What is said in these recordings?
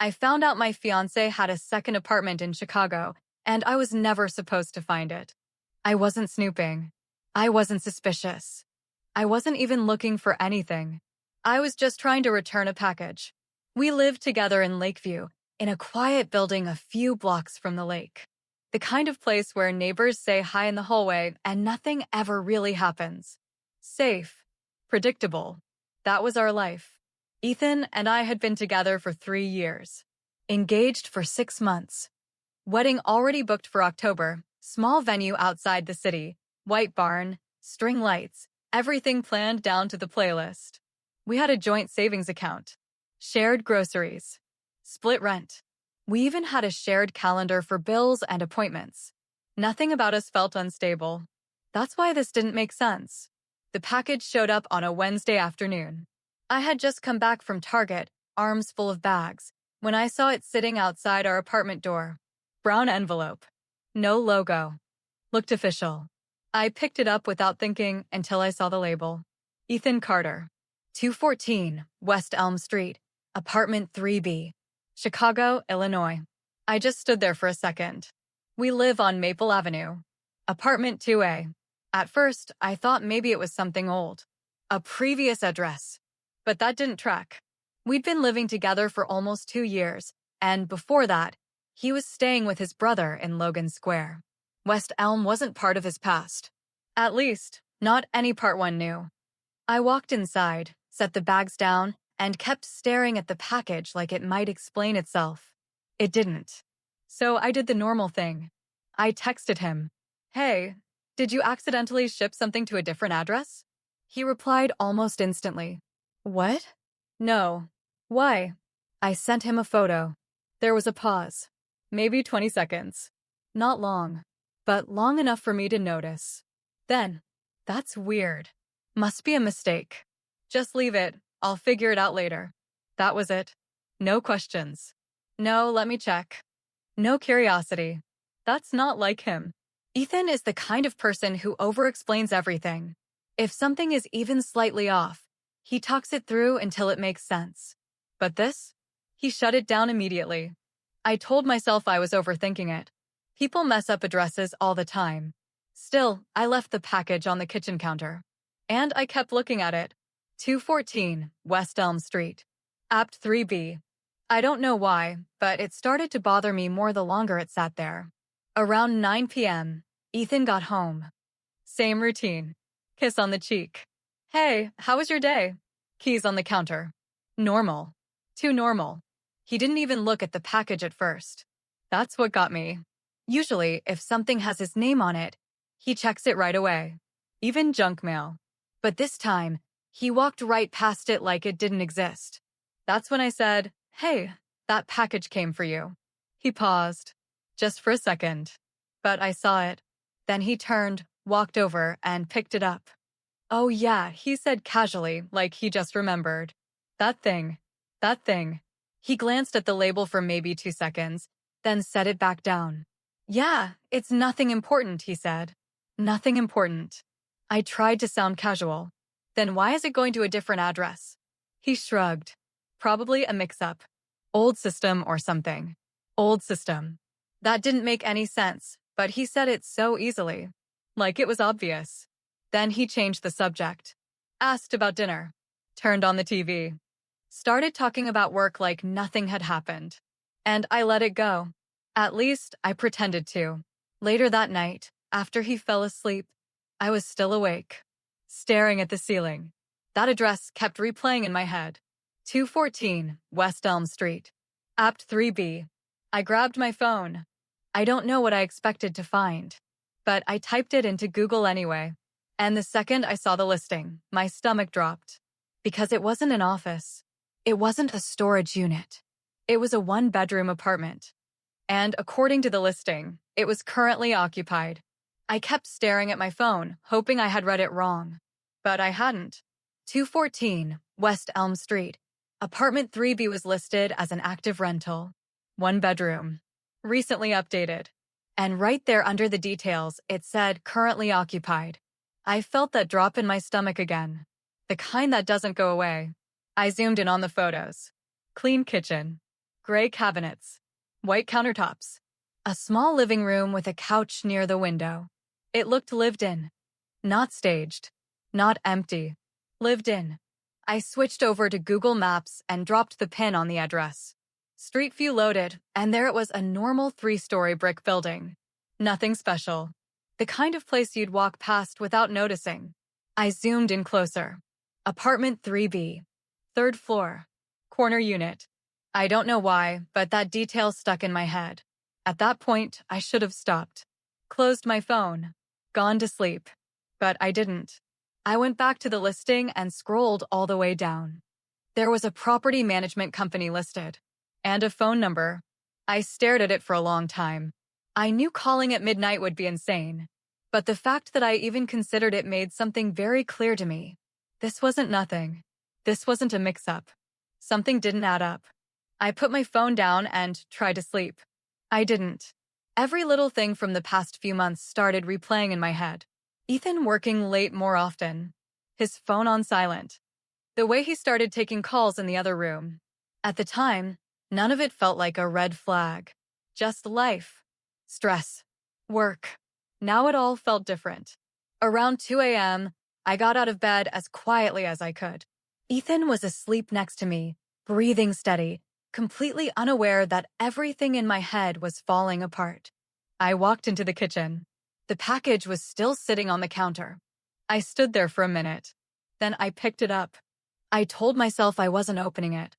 I found out my fiancé had a second apartment in Chicago, and I was never supposed to find it. I wasn't snooping. I wasn't suspicious. I wasn't even looking for anything. I was just trying to return a package. We lived together in Lakeview, in a quiet building a few blocks from the lake. The kind of place where neighbors say hi in the hallway and nothing ever really happens. Safe. Predictable. That was our life. Ethan and I had been together for 3 years. Engaged for 6 months. Wedding already booked for October. Small venue outside the city. White barn. String lights. Everything planned down to the playlist. We had a joint savings account. Shared groceries. Split rent. We even had a shared calendar for bills and appointments. Nothing about us felt unstable. That's why this didn't make sense. The package showed up on a Wednesday afternoon. I had just come back from Target, arms full of bags, when I saw it sitting outside our apartment door. Brown envelope. No logo. Looked official. I picked it up without thinking until I saw the label. Ethan Carter. 214 West Elm Street, apartment 3B. Chicago, Illinois. I just stood there for a second. We live on Maple Avenue. Apartment 2A. At first, I thought maybe it was something old. A previous address. But that didn't track. We'd been living together for almost 2 years, and before that, he was staying with his brother in Logan Square. West Elm wasn't part of his past. At least, not any part one knew. I walked inside, set the bags down, and kept staring at the package like it might explain itself. It didn't. So I did the normal thing. I texted him, "Hey, did you accidentally ship something to a different address?" He replied almost instantly, "What? No. Why?" I sent him a photo. There was a pause. Maybe 20 seconds. Not long, but long enough for me to notice. Then, "That's weird. Must be a mistake. Just leave it. I'll figure it out later." That was it. No questions. No, let me check. No curiosity. That's not like him. Ethan is the kind of person who over-explains everything. If something is even slightly off, he talks it through until it makes sense. But this? He shut it down immediately. I told myself I was overthinking it. People mess up addresses all the time. Still, I left the package on the kitchen counter. And I kept looking at it. 214 West Elm Street. Apt 3B. I don't know why, but it started to bother me more the longer it sat there. Around 9 p.m., Ethan got home. Same routine. Kiss on the cheek. "Hey, how was your day?" Keys on the counter. Normal. Too normal. He didn't even look at the package at first. That's what got me. Usually, if something has his name on it, he checks it right away. Even junk mail. But this time, he walked right past it like it didn't exist. That's when I said, "Hey, that package came for you." He paused, just for a second. But I saw it. Then he turned, walked over, and picked it up. "Oh yeah," he said casually, like he just remembered. That thing. That thing." He glanced at the label for maybe 2 seconds, then set it back down. "Yeah, it's nothing important," he said. Nothing important. I tried to sound casual. "Then why is it going to a different address?" He shrugged. "Probably a mix-up. Old system or something." Old system. That didn't make any sense, but he said it so easily. Like it was obvious. Then he changed the subject. Asked about dinner. Turned on the TV. Started talking about work like nothing had happened. And I let it go. At least, I pretended to. Later that night, after he fell asleep, I was still awake, staring at the ceiling. That address kept replaying in my head. 214 West Elm Street. Apt 3B. I grabbed my phone. I don't know what I expected to find, but I typed it into Google anyway. And the second I saw the listing, my stomach dropped. Because it wasn't an office. It wasn't a storage unit. It was a 1-bedroom apartment. And according to the listing, it was currently occupied. I kept staring at my phone, hoping I had read it wrong. But I hadn't. 214 West Elm Street. Apartment 3B was listed as an active rental. 1 bedroom. Recently updated. And right there under the details, it said currently occupied. I felt that drop in my stomach again. The kind that doesn't go away. I zoomed in on the photos. Clean kitchen. Gray cabinets. White countertops. A small living room with a couch near the window. It looked lived in. Not staged. Not empty. Lived in. I switched over to Google Maps and dropped the pin on the address. Street View loaded, and there it was, a normal 3-story brick building. Nothing special. The kind of place you'd walk past without noticing. I zoomed in closer. Apartment 3B. 3rd floor. Corner unit. I don't know why, but that detail stuck in my head. At that point, I should have stopped. Closed my phone. Gone to sleep. But I didn't. I went back to the listing and scrolled all the way down. There was a property management company listed. And a phone number. I stared at it for a long time. I knew calling at midnight would be insane. But the fact that I even considered it made something very clear to me. This wasn't nothing. This wasn't a mix-up. Something didn't add up. I put my phone down and tried to sleep. I didn't. Every little thing from the past few months started replaying in my head. Ethan working late more often. His phone on silent. The way he started taking calls in the other room. At the time, none of it felt like a red flag. Just life. Stress. Work. Now it all felt different. Around 2 a.m., I got out of bed as quietly as I could. Ethan was asleep next to me, breathing steady, completely unaware that everything in my head was falling apart. I walked into the kitchen. The package was still sitting on the counter. I stood there for a minute. Then I picked it up. I told myself I wasn't opening it.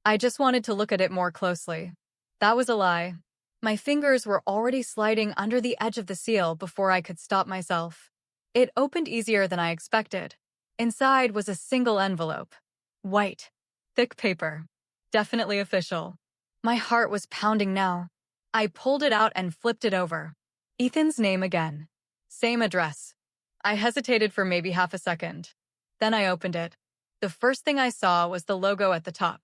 I just wanted to look at it more closely. That was a lie. My fingers were already sliding under the edge of the seal before I could stop myself. It opened easier than I expected. Inside was a single envelope. White. Thick paper. Definitely official. My heart was pounding now. I pulled it out and flipped it over. Ethan's name again. Same address. I hesitated for maybe half a second. Then I opened it. The first thing I saw was the logo at the top.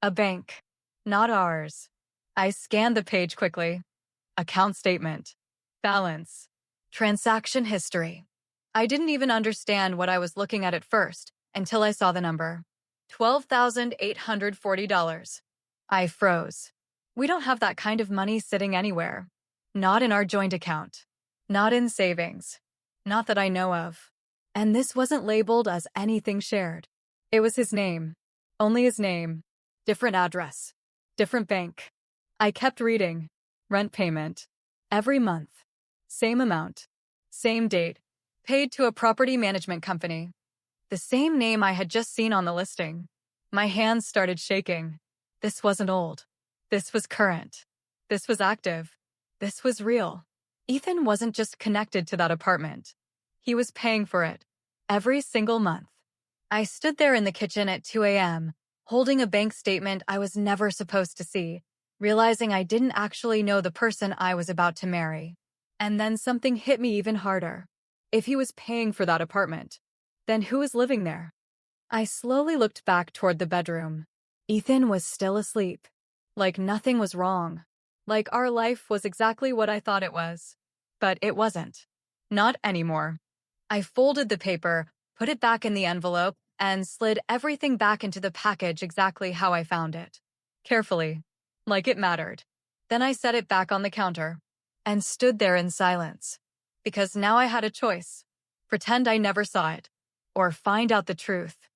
A bank. Not ours. I scanned the page quickly. Account statement. Balance. Transaction history. I didn't even understand what I was looking at first until I saw the number. $12,840. I froze. We don't have that kind of money sitting anywhere. Not in our joint account. Not in savings. Not that I know of. And this wasn't labeled as anything shared. It was his name. Only his name. Different address. Different bank. I kept reading. Rent payment. Every month. Same amount. Same date. Paid to a property management company. The same name I had just seen on the listing. My hands started shaking. This wasn't old. This was current. This was active. This was real. Ethan wasn't just connected to that apartment. He was paying for it. Every single month. I stood there in the kitchen at 2 a.m., holding a bank statement I was never supposed to see, realizing I didn't actually know the person I was about to marry. And then something hit me even harder. If he was paying for that apartment, then who was living there? I slowly looked back toward the bedroom. Ethan was still asleep. Like nothing was wrong. Like our life was exactly what I thought it was. But it wasn't. Not anymore. I folded the paper, put it back in the envelope, and slid everything back into the package exactly how I found it. Carefully. Like it mattered. Then I set it back on the counter. And stood there in silence. Because now I had a choice. Pretend I never saw it. Or find out the truth.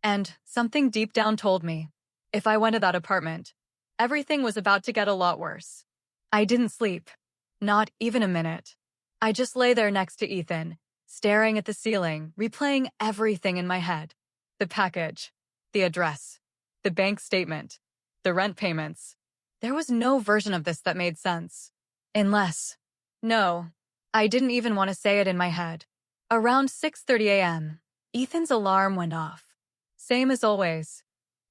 And something deep down told me, if I went to that apartment, everything was about to get a lot worse. I didn't sleep. Not even a minute. I just lay there next to Ethan, staring at the ceiling, replaying everything in my head. The package. The address. The bank statement. The rent payments. There was no version of this that made sense. Unless. No. I didn't even want to say it in my head. Around 6:30 a.m., Ethan's alarm went off. Same as always.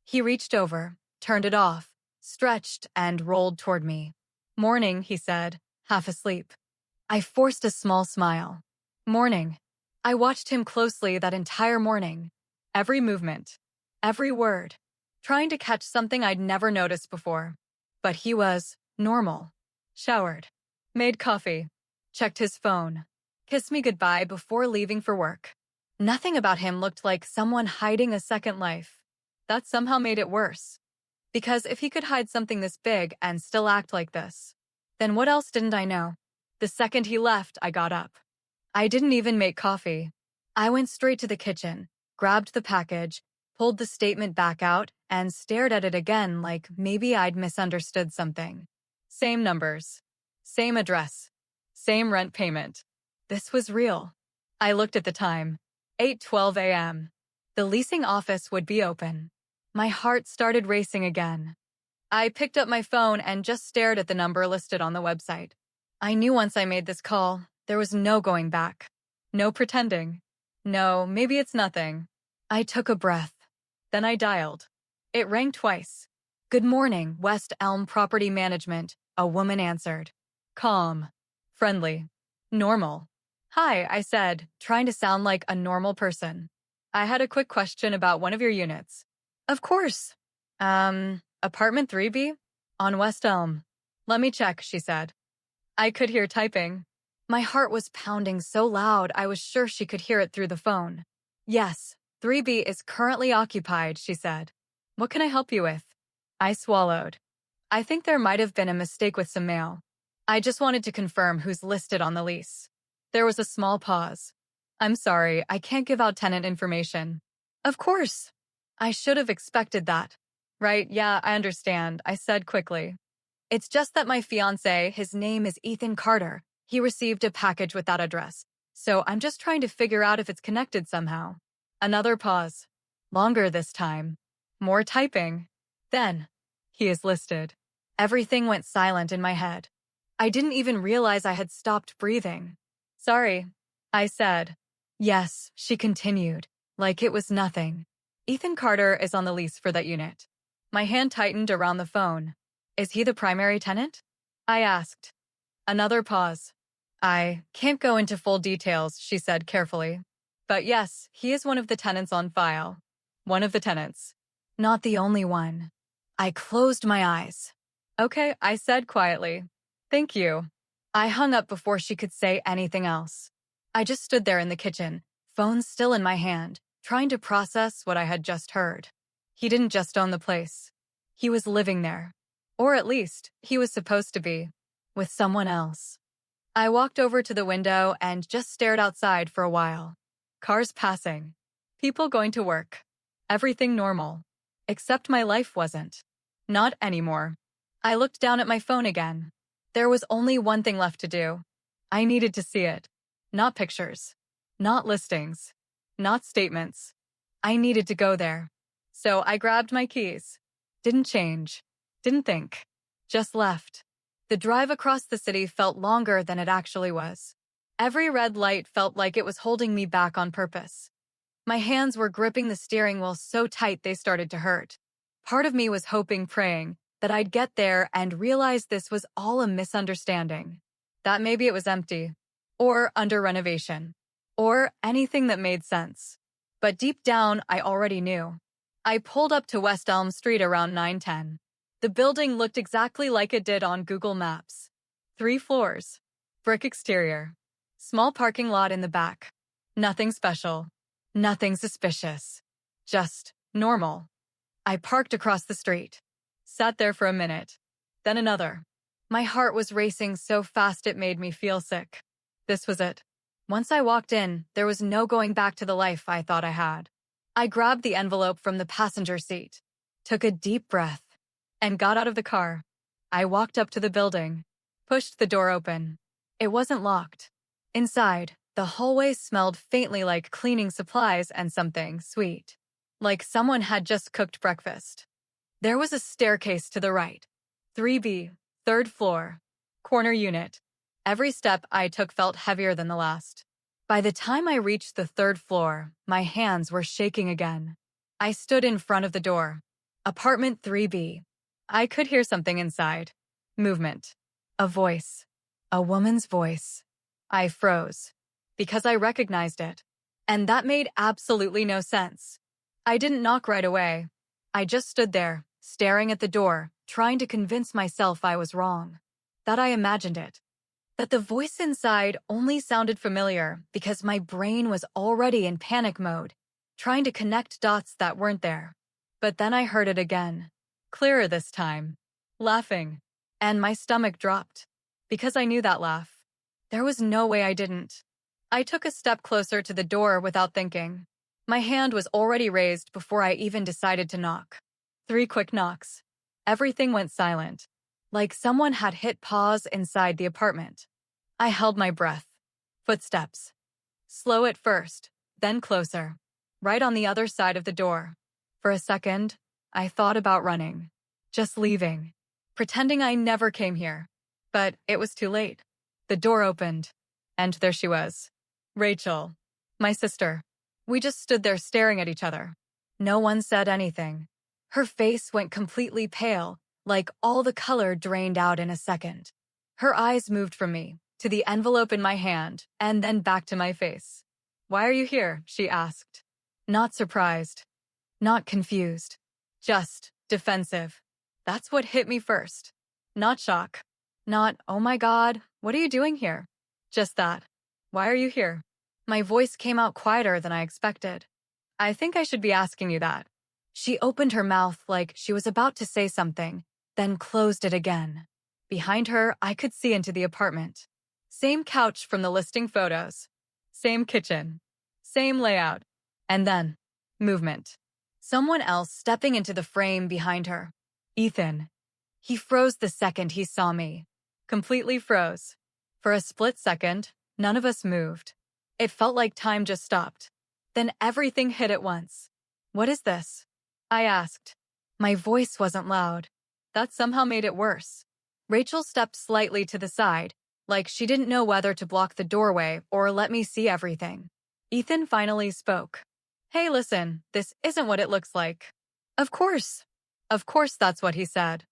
He reached over, turned it off, stretched, and rolled toward me. Morning, he said, half asleep. I forced a small smile. Morning. I watched him closely that entire morning. Every movement. Every word. Trying to catch something I'd never noticed before. But he was normal. Showered. Made coffee. Checked his phone. Kissed me goodbye before leaving for work. Nothing about him looked like someone hiding a second life. That somehow made it worse. Because if he could hide something this big and still act like this, then what else didn't I know? The second he left, I got up. I didn't even make coffee. I went straight to the kitchen, grabbed the package, pulled the statement back out, and stared at it again like maybe I'd misunderstood something. Same numbers. Same address. Same rent payment. This was real. I looked at the time. 8:12 a.m. The leasing office would be open. My heart started racing again. I picked up my phone and just stared at the number listed on the website. I knew once I made this call, there was no going back. No pretending. No, maybe it's nothing. I took a breath. Then I dialed. It rang twice. Good morning, West Elm Property Management, a woman answered. Calm. Friendly. Normal. Hi, I said, trying to sound like a normal person. I had a quick question about one of your units. Of course. Apartment 3B? On West Elm. Let me check, she said. I could hear typing. My heart was pounding so loud I was sure she could hear it through the phone. Yes, 3B is currently occupied, she said. What can I help you with? I swallowed. I think there might have been a mistake with some mail. I just wanted to confirm who's listed on the lease. There was a small pause. I'm sorry, I can't give out tenant information. Of course. I should have expected that. Right, yeah, I understand, I said quickly. It's just that my fiancé, his name is Ethan Carter. He received a package with that address. So I'm just trying to figure out if it's connected somehow. Another pause. Longer this time. More typing. Then, he is listed. Everything went silent in my head. I didn't even realize I had stopped breathing. Sorry, I said. Yes, she continued, like it was nothing. Ethan Carter is on the lease for that unit. My hand tightened around the phone. Is he the primary tenant? I asked. Another pause. I can't go into full details, she said carefully. But yes, he is one of the tenants on file. One of the tenants. Not the only one. I closed my eyes. Okay, I said quietly. Thank you. I hung up before she could say anything else. I just stood there in the kitchen, phone still in my hand, trying to process what I had just heard. He didn't just own the place. He was living there. Or at least, he was supposed to be. With someone else. I walked over to the window and just stared outside for a while. Cars passing. People going to work. Everything normal. Except my life wasn't. Not anymore. I looked down at my phone again. There was only one thing left to do. I needed to see it. Not pictures. Not listings. Not statements. I needed to go there. So I grabbed my keys. Didn't change. Didn't think. Just left. The drive across the city felt longer than it actually was. Every red light felt like it was holding me back on purpose. My hands were gripping the steering wheel so tight they started to hurt. Part of me was hoping, praying, that I'd get there and realize this was all a misunderstanding. That maybe it was empty. Or under renovation. Or anything that made sense. But deep down, I already knew. I pulled up to West Elm Street around 9:10. The building looked exactly like it did on Google Maps. 3 floors. Brick exterior. Small parking lot in the back. Nothing special. Nothing suspicious. Just normal. I parked across the street. Sat there for a minute. Then another. My heart was racing so fast it made me feel sick. This was it. Once I walked in, there was no going back to the life I thought I had. I grabbed the envelope from the passenger seat, took a deep breath, and got out of the car. I walked up to the building, pushed the door open. It wasn't locked. Inside, the hallway smelled faintly like cleaning supplies and something sweet. Like someone had just cooked breakfast. There was a staircase to the right. 3B, 3rd floor. Corner unit. Every step I took felt heavier than the last. By the time I reached the 3rd floor, my hands were shaking again. I stood in front of the door. Apartment 3B. I could hear something inside. Movement. A voice. A woman's voice. I froze. Because I recognized it. And that made absolutely no sense. I didn't knock right away. I just stood there, staring at the door, trying to convince myself I was wrong. That I imagined it. That the voice inside only sounded familiar because my brain was already in panic mode, trying to connect dots that weren't there. But then I heard it again. clearer this time, laughing. And my stomach dropped. Because I knew that laugh. There was no way I didn't. I took a step closer to the door without thinking. My hand was already raised before I even decided to knock. 3 quick knocks. Everything went silent, like someone had hit pause inside the apartment. I held my breath. Footsteps. Slow at first, then closer. Right on the other side of the door. For a second, I thought about running. Just leaving. Pretending I never came here. But it was too late. The door opened. And there she was. Rachel. My sister. We just stood there staring at each other. No one said anything. Her face went completely pale, like all the color drained out in a second. Her eyes moved from me, to the envelope in my hand, and then back to my face. "Why are you here?" she asked. Not surprised. Not confused. Just defensive. That's what hit me first. Not shock. Not, "Oh my God, what are you doing here?" Just that. "Why are you here?" My voice came out quieter than I expected. "I think I should be asking you that." She opened her mouth like she was about to say something, then closed it again. Behind her, I could see into the apartment. Same couch from the listing photos. Same kitchen. Same layout. And then, movement. Someone else stepping into the frame behind her. Ethan. He froze the second he saw me. Completely froze. For a split second, none of us moved. It felt like time just stopped. Then everything hit at once. "What is this?" I asked. My voice wasn't loud. That somehow made it worse. Rachel stepped slightly to the side, like she didn't know whether to block the doorway or let me see everything. Ethan finally spoke. "Hey, listen, this isn't what it looks like." Of course. Of course that's what he said.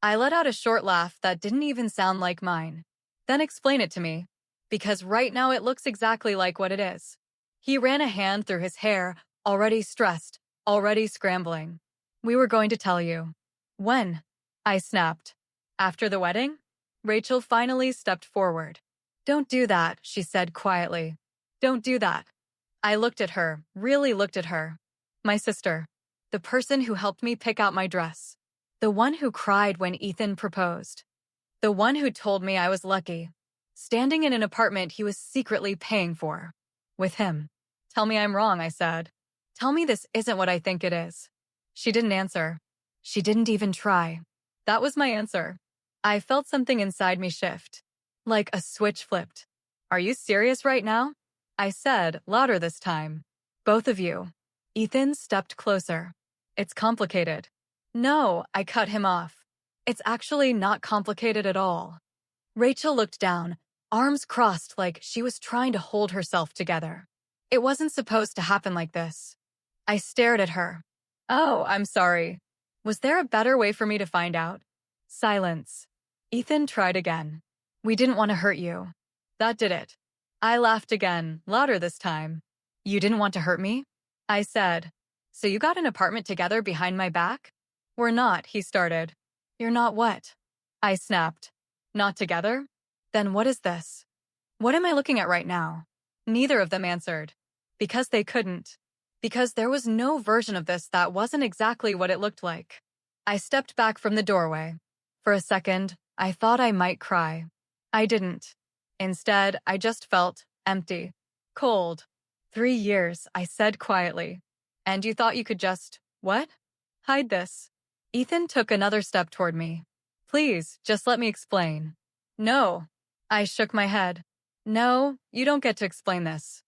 I let out a short laugh that didn't even sound like mine. "Then explain it to me. Because right now it looks exactly like what it is." He ran a hand through his hair, already stressed, already scrambling. "We were going to tell you." "When?" I snapped. "After the wedding?" Rachel finally stepped forward. "Don't do that," she said quietly. "Don't do that." I looked at her, really looked at her. My sister. The person who helped me pick out my dress. The one who cried when Ethan proposed. The one who told me I was lucky. Standing in an apartment he was secretly paying for. With him. "Tell me I'm wrong," I said. "Tell me this isn't what I think it is." She didn't answer. She didn't even try. That was my answer. I felt something inside me shift. Like a switch flipped. "Are you serious right now?" I said, louder this time. "Both of you." Ethan stepped closer. "It's complicated." "No," I cut him off. "It's actually not complicated at all." Rachel looked down, arms crossed like she was trying to hold herself together. It wasn't supposed to happen like this. I stared at her. "Oh, I'm sorry. Was there a better way for me to find out?" Silence. Ethan tried again. "We didn't want to hurt you." That did it. I laughed again, louder this time. "You didn't want to hurt me?" I said. "So you got an apartment together behind my back?" "We're not," he started. "You're not what?" I snapped. "Not together?" "Then what is this?" "What am I looking at right now?" Neither of them answered. Because they couldn't. Because there was no version of this that wasn't exactly what it looked like. I stepped back from the doorway. For a second, I thought I might cry. I didn't. Instead, I just felt empty. Cold. 3 years, I said quietly. "And you thought you could just, what? Hide this?" Ethan took another step toward me. "Please, just let me explain." "No." I shook my head. "No, you don't get to explain this."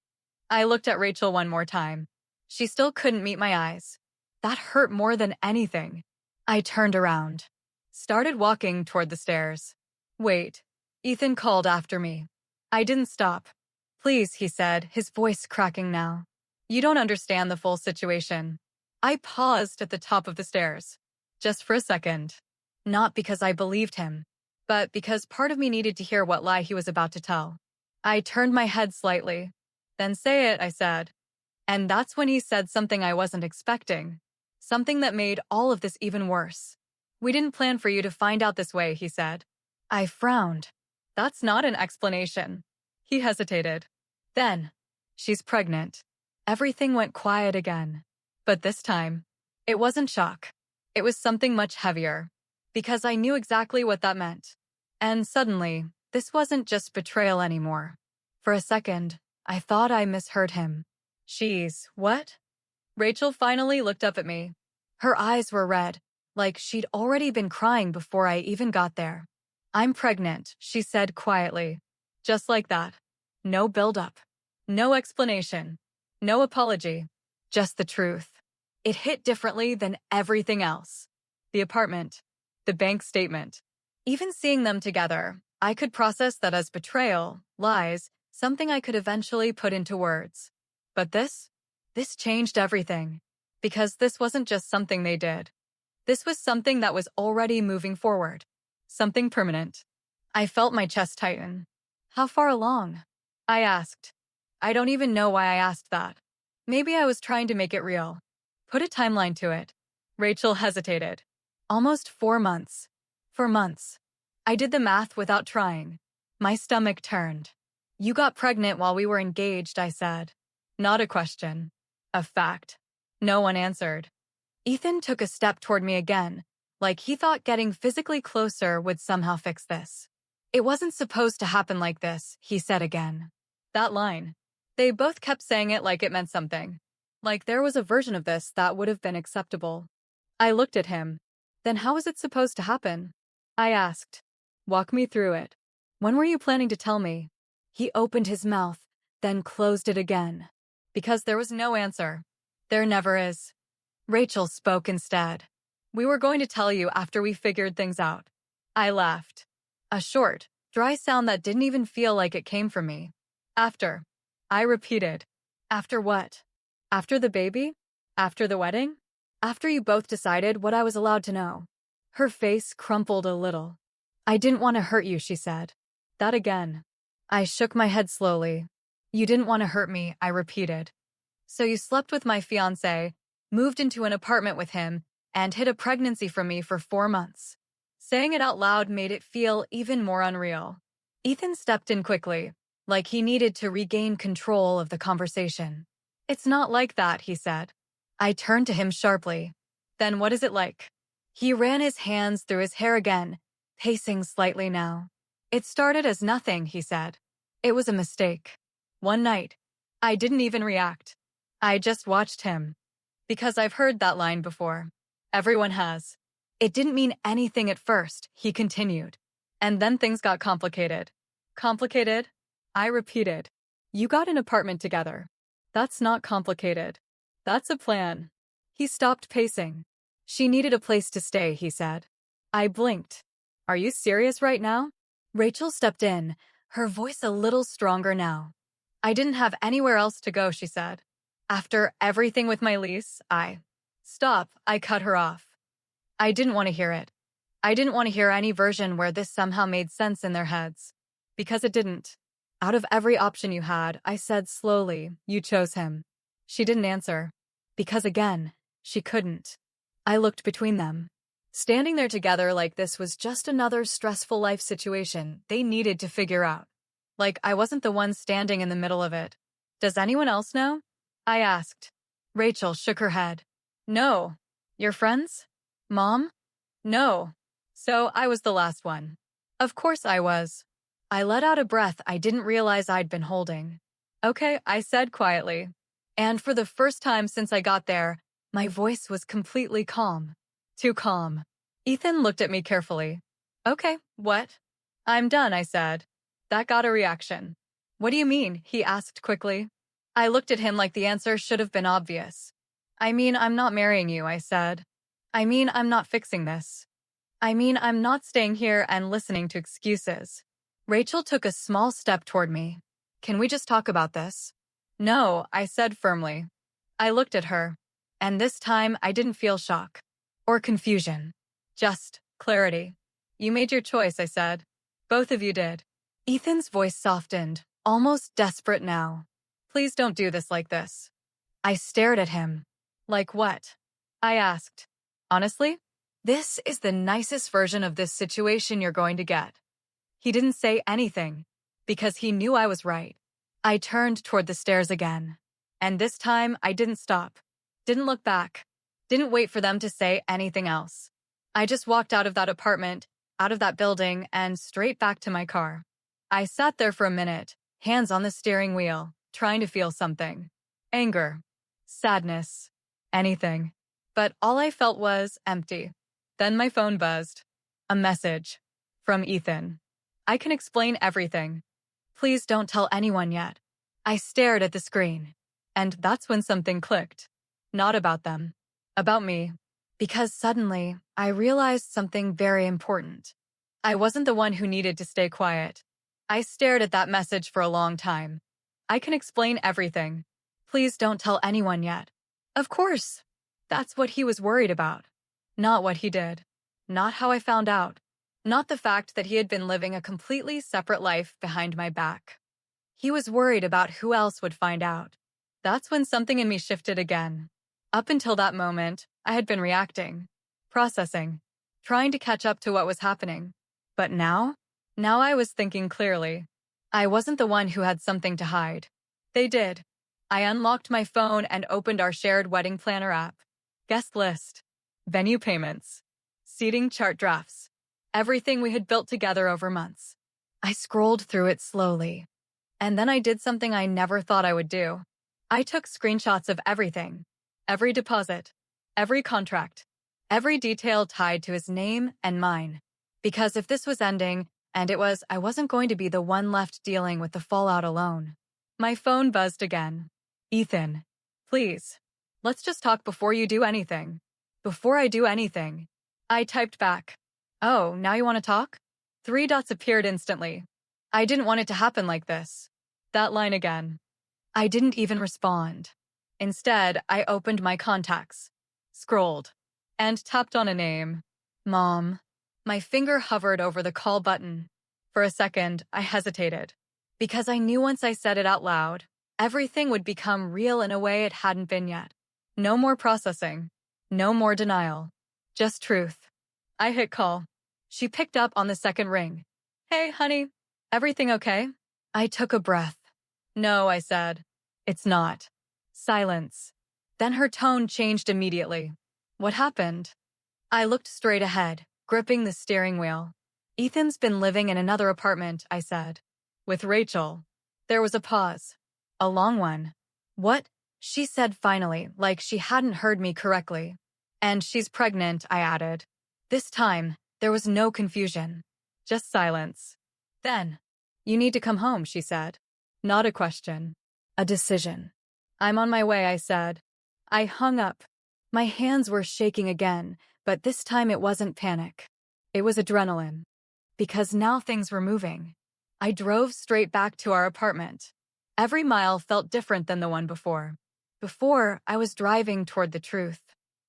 I looked at Rachel one more time. She still couldn't meet my eyes. That hurt more than anything. I turned around. Started walking toward the stairs. "Wait." Ethan called after me. I didn't stop. "Please," he said, his voice cracking now. "You don't understand the full situation." I paused at the top of the stairs. Just for a second. Not because I believed him, but because part of me needed to hear what lie he was about to tell. I turned my head slightly. "Then say it," I said. And that's when he said something I wasn't expecting. Something that made all of this even worse. "We didn't plan for you to find out this way," he said. I frowned. "That's not an explanation." He hesitated. Then, "She's pregnant." Everything went quiet again. But this time, it wasn't shock. It was something much heavier, because I knew exactly what that meant. And suddenly, this wasn't just betrayal anymore. For a second, I thought I misheard him. She's what? Rachel finally looked up at me. Her eyes were red, like she'd already been crying before I even got there. I'm pregnant, she said quietly. Just like that. No build-up. No explanation. No apology. Just the truth. It hit differently than everything else. The apartment. The bank statement. Even seeing them together, I could process that as betrayal, lies, something I could eventually put into words. But this changed everything. Because this wasn't just something they did. This was something that was already moving forward. Something permanent. I felt my chest tighten. How far along? I asked. I don't even know why I asked that. Maybe I was trying to make it real. Put a timeline to it. Rachel hesitated. Almost 4 months. For months. I did the math without trying. My stomach turned. You got pregnant while we were engaged, I said. Not a question. A fact. No one answered. Ethan took a step toward me again, like he thought getting physically closer would somehow fix this. It wasn't supposed to happen like this, he said again. That line. They both kept saying it like it meant something. Like there was a version of this that would have been acceptable. I looked at him. Then how was it supposed to happen? I asked. Walk me through it. When were you planning to tell me? He opened his mouth, then closed it again. Because there was no answer. There never is. Rachel spoke instead. We were going to tell you after we figured things out. I laughed. A short, dry sound that didn't even feel like it came from me. After. I repeated. After what? After the baby? After the wedding? After you both decided what I was allowed to know. Her face crumpled a little. I didn't want to hurt you, she said. That again. I shook my head slowly. You didn't want to hurt me, I repeated. So you slept with my fiancé, moved into an apartment with him, and hid a pregnancy from me for 4 months. Saying it out loud made it feel even more unreal. Ethan stepped in quickly, like he needed to regain control of the conversation. It's not like that, he said. I turned to him sharply. Then what is it like? He ran his hands through his hair again, pacing slightly now. It started as nothing, he said. It was a mistake. One night. I didn't even react. I just watched him. Because I've heard that line before. Everyone has. It didn't mean anything at first, he continued. And then things got complicated. Complicated? I repeated. You got an apartment together. That's not complicated. That's a plan. He stopped pacing. She needed a place to stay, he said. I blinked. Are you serious right now? Rachel stepped in, her voice a little stronger now. I didn't have anywhere else to go, she said. After everything with my lease, Stop, I cut her off. I didn't want to hear it. I didn't want to hear any version where this somehow made sense in their heads. Because it didn't. Out of every option you had, I said slowly, you chose him. She didn't answer. Because again, she couldn't. I looked between them. Standing there together like this was just another stressful life situation they needed to figure out. Like I wasn't the one standing in the middle of it. Does anyone else know? I asked. Rachel shook her head. No. Your friends? Mom? No. So I was the last one. Of course I was. I let out a breath I didn't realize I'd been holding. Okay, I said quietly. And for the first time since I got there, my voice was completely calm. Too calm. Ethan looked at me carefully. Okay, what? I'm done, I said. That got a reaction. What do you mean? He asked quickly. I looked at him like the answer should have been obvious. I mean, I'm not marrying you, I said. I mean, I'm not fixing this. I mean, I'm not staying here and listening to excuses. Rachel took a small step toward me. Can we just talk about this? No, I said firmly. I looked at her, and this time I didn't feel shock or confusion. Just clarity. You made your choice, I said. Both of you did. Ethan's voice softened, almost desperate now. Please don't do this like this. I stared at him. Like what? I asked. Honestly, this is the nicest version of this situation you're going to get. He didn't say anything, because he knew I was right. I turned toward the stairs again. And this time, I didn't stop. Didn't look back. Didn't wait for them to say anything else. I just walked out of that apartment, out of that building, and straight back to my car. I sat there for a minute, hands on the steering wheel, trying to feel something. Anger, sadness, anything. But all I felt was empty. Then my phone buzzed. A message. From Ethan. I can explain everything. Please don't tell anyone yet. I stared at the screen. And that's when something clicked. Not about them. About me. Because suddenly, I realized something very important. I wasn't the one who needed to stay quiet. I stared at that message for a long time. I can explain everything. Please don't tell anyone yet. Of course. That's what he was worried about. Not what he did. Not how I found out. Not the fact that he had been living a completely separate life behind my back. He was worried about who else would find out. That's when something in me shifted again. Up until that moment, I had been reacting, processing, trying to catch up to what was happening. But now I was thinking clearly. I wasn't the one who had something to hide. They did. I unlocked my phone and opened our shared wedding planner app. Guest list, venue payments, seating chart drafts, everything we had built together over months. I scrolled through it slowly. And then I did something I never thought I would do. I took screenshots of everything. Every deposit, every contract, every detail tied to his name and mine. Because if this was ending, and I wasn't going to be the one left dealing with the fallout alone. My phone buzzed again. Ethan, please, let's just talk before you do anything. Before I do anything. I typed back. Oh, now you want to talk? 3 dots appeared instantly. I didn't want it to happen like this. That line again. I didn't even respond. Instead, I opened my contacts, scrolled, and tapped on a name. Mom. My finger hovered over the call button. For a second, I hesitated. Because I knew once I said it out loud, everything would become real in a way it hadn't been yet. No more processing. No more denial. Just truth. I hit call. She picked up on the second ring. Hey, honey. Everything okay? I took a breath. No, I said. It's not. Silence. Then her tone changed immediately. What happened? I looked straight ahead, gripping the steering wheel. Ethan's been living in another apartment, I said. With Rachel. There was a pause. A long one. What? She said finally, like she hadn't heard me correctly. And she's pregnant, I added. This time, there was no confusion. Just silence. Then, you need to come home, she said. Not a question. A decision. I'm on my way, I said. I hung up. My hands were shaking again, but this time it wasn't panic. It was adrenaline. Because now things were moving. I drove straight back to our apartment. Every mile felt different than the one before. Before, I was driving toward the truth.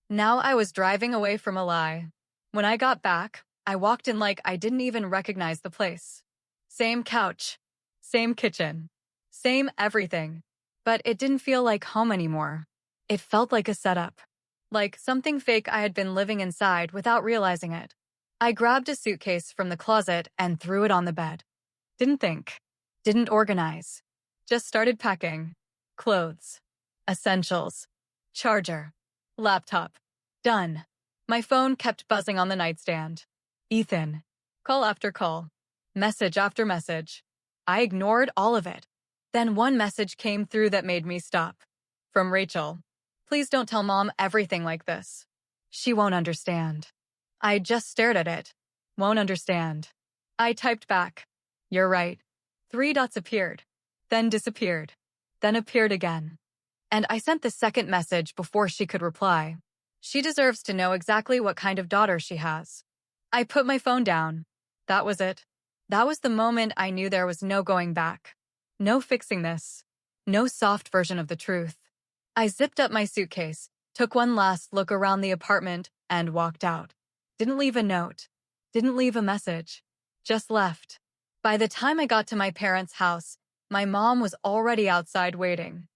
Now I was driving away from a lie. When I got back, I walked in like I didn't even recognize the place. Same couch. Same kitchen. Same everything. But it didn't feel like home anymore. It felt like a setup. Like something fake I had been living inside without realizing it. I grabbed a suitcase from the closet and threw it on the bed. Didn't think. Didn't organize. Just started packing. Clothes. Essentials. Charger. Laptop. Done. My phone kept buzzing on the nightstand. Ethan. Call after call. Message after message. I ignored all of it. Then one message came through that made me stop. From Rachel. Please don't tell Mom everything like this. She won't understand. I just stared at it. Won't understand. I typed back. You're right. 3 dots appeared. Then disappeared. Then appeared again. And I sent the second message before she could reply. She deserves to know exactly what kind of daughter she has. I put my phone down. That was it. That was the moment I knew there was no going back. No fixing this. No soft version of the truth. I zipped up my suitcase, took one last look around the apartment, and walked out. Didn't leave a note. Didn't leave a message. Just left. By the time I got to my parents' house, my mom was already outside waiting.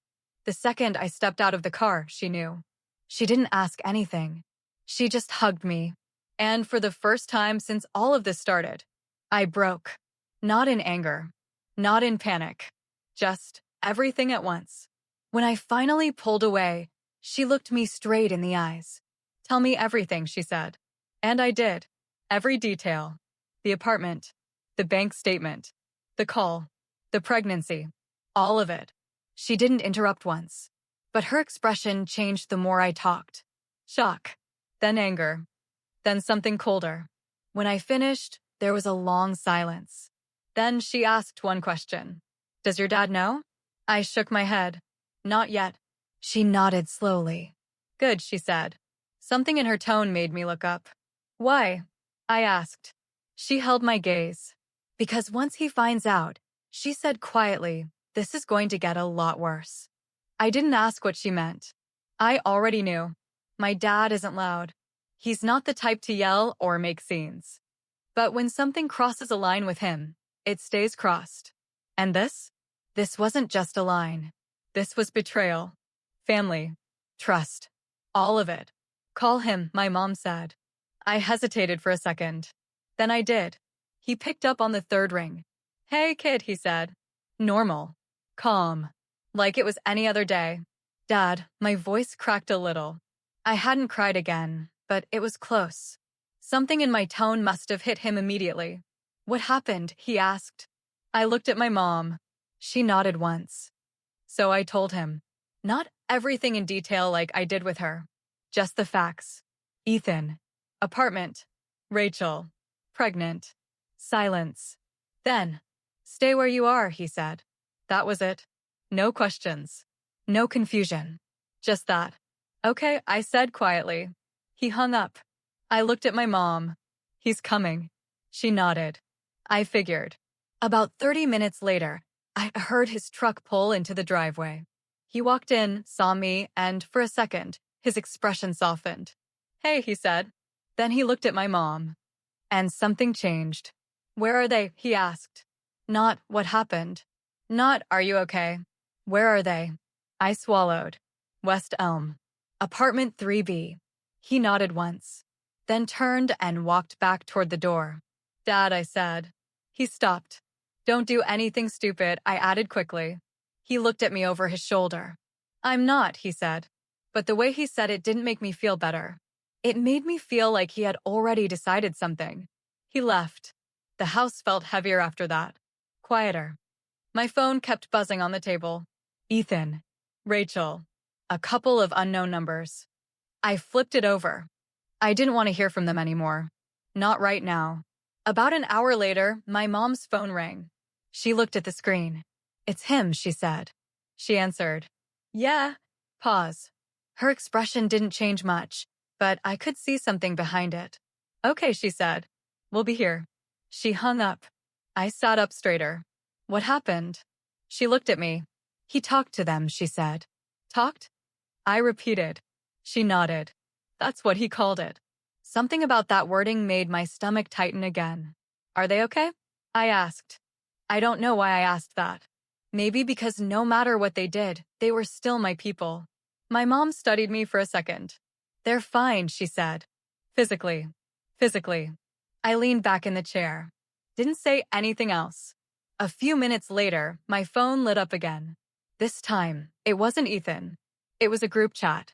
The second I stepped out of the car, she knew. She didn't ask anything. She just hugged me. And for the first time since all of this started, I broke. Not in anger. Not in panic. Just everything at once. When I finally pulled away, she looked me straight in the eyes. Tell me everything, she said. And I did. Every detail. The apartment. The bank statement. The call. The pregnancy. All of it. She didn't interrupt once. But her expression changed the more I talked. Shock. Then anger. Then something colder. When I finished, there was a long silence. Then she asked one question. Does your dad know? I shook my head. Not yet. She nodded slowly. Good, she said. Something in her tone made me look up. Why? I asked. She held my gaze. Because once he finds out, she said quietly, this is going to get a lot worse. I didn't ask what she meant. I already knew. My dad isn't loud. He's not the type to yell or make scenes. But when something crosses a line with him, it stays crossed. And this? This wasn't just a line. This was betrayal. Family. Trust. All of it. Call him, my mom said. I hesitated for a second. Then I did. He picked up on the third ring. Hey, kid, he said. Normal. Calm. Like it was any other day. Dad, my voice cracked a little. I hadn't cried again, but it was close. Something in my tone must have hit him immediately. What happened? He asked. I looked at my mom. She nodded once. So I told him. Not everything in detail like I did with her. Just the facts. Ethan. Apartment. Rachel. Pregnant. Silence. Then, stay where you are, he said. That was it. No questions. No confusion. Just that. Okay, I said quietly. He hung up. I looked at my mom. He's coming. She nodded. I figured. About 30 minutes later, I heard his truck pull into the driveway. He walked in, saw me, and for a second, his expression softened. Hey, he said. Then he looked at my mom. And something changed. Where are they? He asked. Not what happened. Not are you okay? Where are they? I swallowed. West Elm. Apartment 3B. He nodded once, then turned and walked back toward the door. Dad, I said. He stopped. Don't do anything stupid, I added quickly. He looked at me over his shoulder. I'm not, he said. But the way he said it didn't make me feel better. It made me feel like he had already decided something. He left. The house felt heavier after that. Quieter. My phone kept buzzing on the table. Ethan. Rachel. A couple of unknown numbers. I flipped it over. I didn't want to hear from them anymore. Not right now. About an hour later, my mom's phone rang. She looked at the screen. It's him, she said. She answered. Yeah. Pause. Her expression didn't change much, but I could see something behind it. Okay, she said. We'll be here. She hung up. I sat up straighter. What happened? She looked at me. He talked to them, she said. Talked? I repeated. She nodded. That's what he called it. Something about that wording made my stomach tighten again. Are they okay? I asked. I don't know why I asked that. Maybe because no matter what they did, they were still my people. My mom studied me for a second. They're fine, she said. Physically. Physically. I leaned back in the chair. Didn't say anything else. A few minutes later, my phone lit up again. This time, it wasn't Ethan. It was a group chat.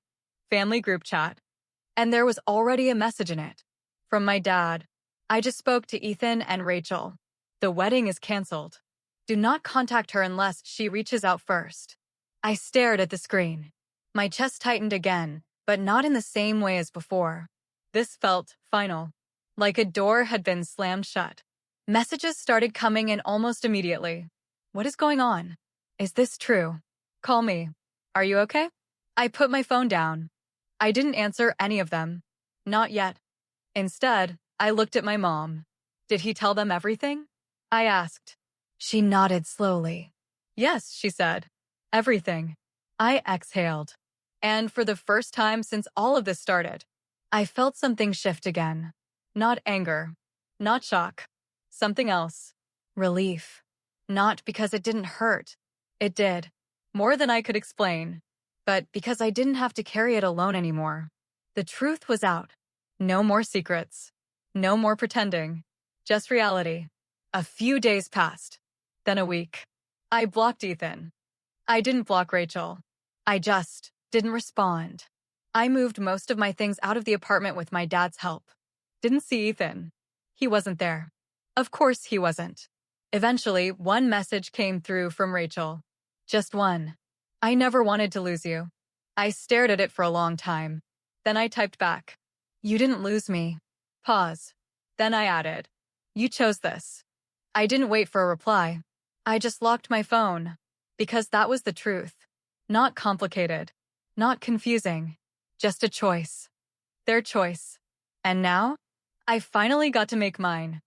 Family group chat. And there was already a message in it. From my dad. I just spoke to Ethan and Rachel. The wedding is canceled. Do not contact her unless she reaches out first. I stared at the screen. My chest tightened again, but not in the same way as before. This felt final. Like a door had been slammed shut. Messages started coming in almost immediately. What is going on? Is this true? Call me. Are you okay? I put my phone down. I didn't answer any of them. Not yet. Instead, I looked at my mom. Did he tell them everything? I asked. She nodded slowly. Yes, she said. Everything. I exhaled. And for the first time since all of this started, I felt something shift again. Not anger. Not shock. Something else. Relief. Not because it didn't hurt. It did. More than I could explain. But because I didn't have to carry it alone anymore. The truth was out. No more secrets. No more pretending. Just reality. A few days passed. Then a week. I blocked Ethan. I didn't block Rachel. I just didn't respond. I moved most of my things out of the apartment with my dad's help. Didn't see Ethan. He wasn't there. Of course he wasn't. Eventually, one message came through from Rachel. Just one. I never wanted to lose you. I stared at it for a long time. Then I typed back. You didn't lose me. Pause. Then I added. You chose this. I didn't wait for a reply. I just locked my phone. Because that was the truth. Not complicated. Not confusing. Just a choice. Their choice. And now? I finally got to make mine.